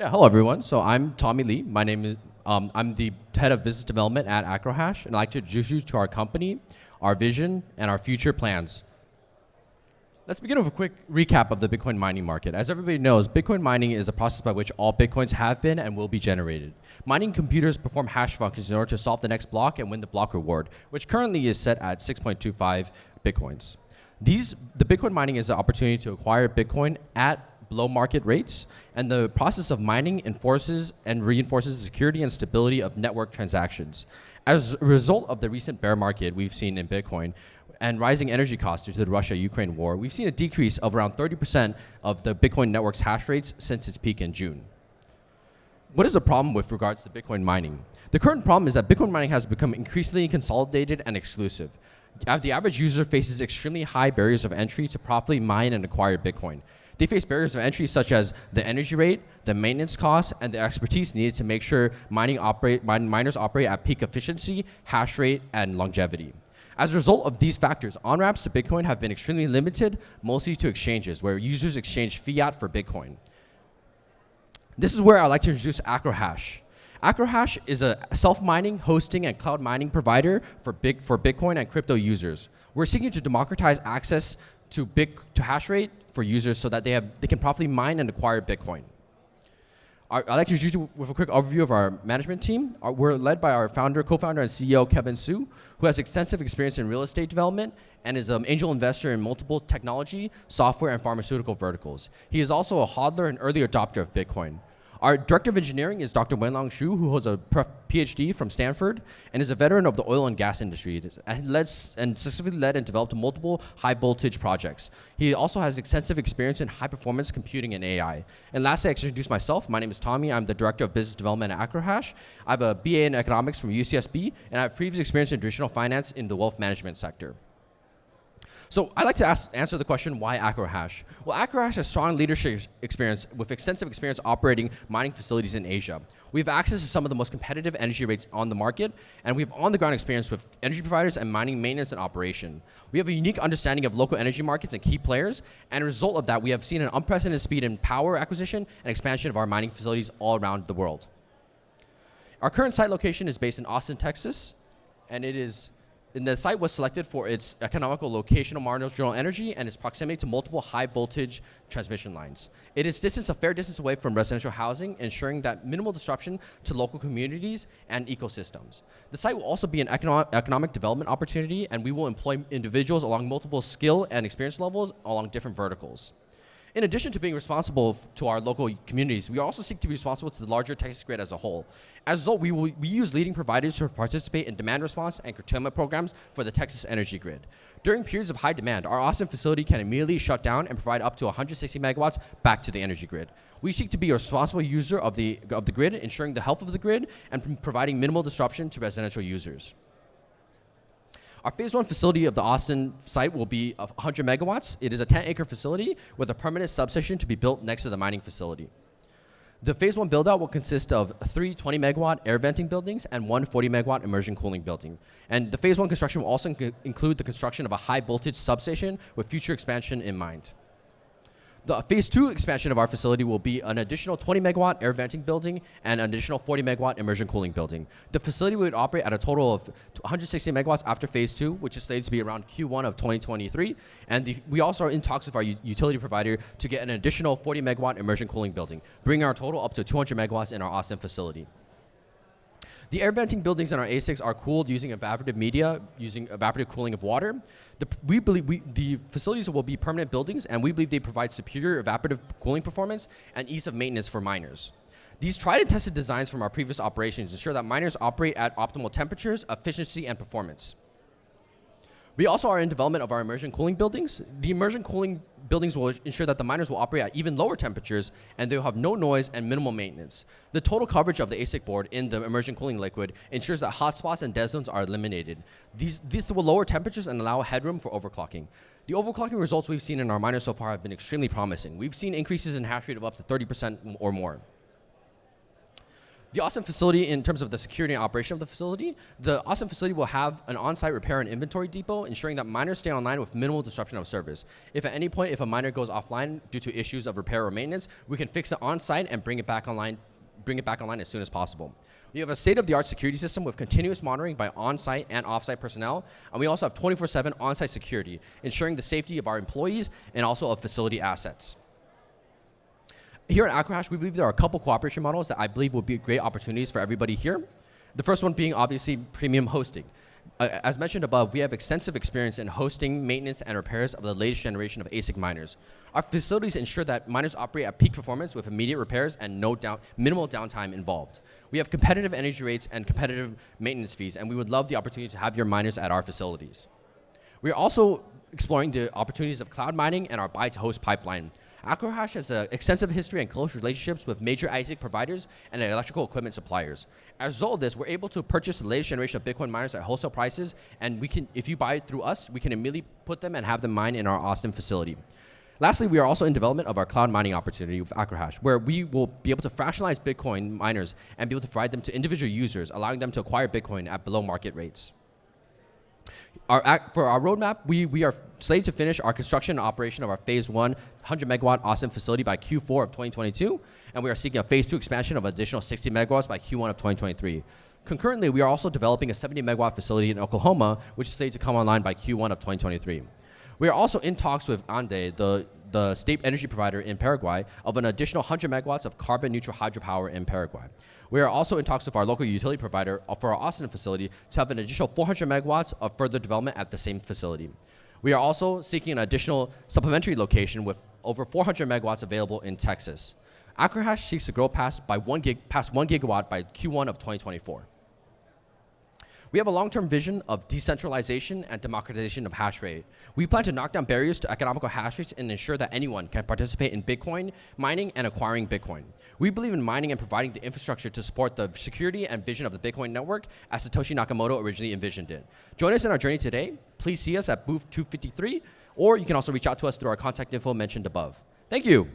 Yeah, hello everyone. So I'm Tommy Lee. My name is, I'm the head of business development at AcroHash, and I'd like to introduce you to our company, our vision, and our future plans. Let's begin with a quick recap of the Bitcoin mining market. As everybody knows, Bitcoin mining is a process by which all Bitcoins have been and will be generated. Mining computers perform hash functions in order to solve the next block and win the block reward, which currently is set at 6.25 Bitcoins. The Bitcoin mining is an opportunity to acquire Bitcoin at below market rates, and the process of mining enforces and reinforces the security and stability of network transactions. As a result of the recent bear market we've seen in Bitcoin and rising energy costs due to the Russia-Ukraine war, we've seen a decrease of around 30% of the Bitcoin network's hash rates since its peak in June. What is the problem with regards to Bitcoin mining? The current problem is that Bitcoin mining has become increasingly consolidated and exclusive. The average user faces extremely high barriers of entry to profitably mine and acquire Bitcoin. They face barriers of entry such as the energy rate, the maintenance costs, and the expertise needed to make sure miners operate at peak efficiency, hash rate, and longevity. As a result of these factors, on-ramps to Bitcoin have been extremely limited, mostly to exchanges, where users exchange fiat for Bitcoin. This is where I'd like to introduce AcroHash. AcroHash is a self-mining, hosting, and cloud mining provider for Bitcoin and crypto users. We're seeking to democratize access to hash rate for users so that they can profitably mine and acquire Bitcoin. I'd like to introduce you with a quick overview of our management team. We're led by our co-founder and CEO, Kevin Su, who has extensive experience in real estate development and is an angel investor in multiple technology, software, and pharmaceutical verticals. He is also a hodler and early adopter of Bitcoin. Our director of engineering is Dr. Wenlong Xu, who holds a PhD from Stanford and is a veteran of the oil and gas industry and successfully led and developed multiple high voltage projects. He also has extensive experience in high performance computing and AI. And lastly, I introduce myself. My name is Tommy. I'm the director of business development at AcroHash. I have a BA in economics from UCSB, and I have previous experience in traditional finance in the wealth management sector. So I'd like to answer the question, why AcroHash? Well, AcroHash has strong leadership experience with extensive experience operating mining facilities in Asia. We have access to some of the most competitive energy rates on the market, and we have on-the-ground experience with energy providers and mining maintenance and operation. We have a unique understanding of local energy markets and key players, and as a result of that, we have seen an unprecedented speed in power acquisition and expansion of our mining facilities all around the world. Our current site location is based in Austin, Texas, and the site was selected for its economical locational marginal energy and its proximity to multiple high voltage transmission lines. It is a fair distance away from residential housing, ensuring that minimal disruption to local communities and ecosystems. The site will also be an economic development opportunity, and we will employ individuals along multiple skill and experience levels along different verticals. In addition to being responsible to our local communities, we also seek to be responsible to the larger Texas grid as a whole. As a result, we use leading providers to participate in demand response and curtailment programs for the Texas energy grid. During periods of high demand, our Austin facility can immediately shut down and provide up to 160 megawatts back to the energy grid. We seek to be a responsible user of the grid, ensuring the health of the grid and providing minimal disruption to residential users. Our phase 1 facility of the Austin site will be 100 megawatts. It is a 10-acre facility with a permanent substation to be built next to the mining facility. The phase 1 build-out will consist of 3 20-megawatt air venting buildings and 1 40-megawatt immersion cooling building. And the phase 1 construction will also include the construction of a high-voltage substation with future expansion in mind. The phase 2 expansion of our facility will be an additional 20-megawatt air venting building and an additional 40-megawatt immersion cooling building. The facility would operate at a total of 160 megawatts after phase 2, which is slated to be around Q1 of 2023. And we also are in talks with our utility provider to get an additional 40-megawatt immersion cooling building, bringing our total up to 200 megawatts in our Austin facility. The air venting buildings in our ASICs are cooled using evaporative media, using evaporative cooling of water. We believe the facilities will be permanent buildings, and we believe they provide superior evaporative cooling performance and ease of maintenance for miners. These tried and tested designs from our previous operations ensure that miners operate at optimal temperatures, efficiency, and performance. We also are in development of our immersion cooling buildings. The immersion cooling buildings will ensure that the miners will operate at even lower temperatures, and they will have no noise and minimal maintenance. The total coverage of the ASIC board in the immersion cooling liquid ensures that hotspots and dead zones are eliminated. These will lower temperatures and allow headroom for overclocking. The overclocking results we've seen in our miners so far have been extremely promising. We've seen increases in hash rate of up to 30% or more. The Austin facility, in terms of the security and operation of the facility, the Austin facility will have an on-site repair and inventory depot, ensuring that miners stay online with minimal disruption of service. If at any point, if a miner goes offline due to issues of repair or maintenance, we can fix it on-site and bring it back online as soon as possible. We have a state-of-the-art security system with continuous monitoring by on-site and off-site personnel, and we also have 24/7 on-site security, ensuring the safety of our employees and also of facility assets. Here at AcroHash, we believe there are a couple cooperation models that I believe will be great opportunities for everybody here. The first one being obviously premium hosting. As mentioned above, we have extensive experience in hosting, maintenance, and repairs of the latest generation of ASIC miners. Our facilities ensure that miners operate at peak performance with immediate repairs and minimal downtime involved. We have competitive energy rates and competitive maintenance fees, and we would love the opportunity to have your miners at our facilities. We are also exploring the opportunities of cloud mining and our buy-to-host pipeline. AcroHash has an extensive history and close relationships with major ASIC providers and electrical equipment suppliers. As a result of this, we're able to purchase the latest generation of Bitcoin miners at wholesale prices, and if you buy it through us, we can immediately put them and have them mine in our Austin facility. Lastly, we are also in development of our cloud mining opportunity with AcroHash, where we will be able to fractionalize Bitcoin miners and be able to provide them to individual users, allowing them to acquire Bitcoin at below market rates. For our roadmap, we are slated to finish our construction and operation of our phase 1 100 megawatt Austin facility by Q4 of 2022, and we are seeking a phase 2 expansion of additional 60 megawatts by Q1 of 2023. Concurrently, we are also developing a 70 megawatt facility in Oklahoma, which is slated to come online by Q1 of 2023. We are also in talks with ANDE, the state energy provider in Paraguay, of an additional 100 megawatts of carbon neutral hydropower in Paraguay. We are also in talks with our local utility provider for our Austin facility to have an additional 400 megawatts of further development at the same facility. We are also seeking an additional supplementary location with over 400 megawatts available in Texas. AcroHash seeks to grow past 1 gigawatt by Q1 of 2024. We have a long-term vision of decentralization and democratization of hash rate. We plan to knock down barriers to economical hash rates and ensure that anyone can participate in Bitcoin mining and acquiring Bitcoin. We believe in mining and providing the infrastructure to support the security and vision of the Bitcoin network as Satoshi Nakamoto originally envisioned it. Join us in our journey today. Please see us at booth 253, or you can also reach out to us through our contact info mentioned above. Thank you.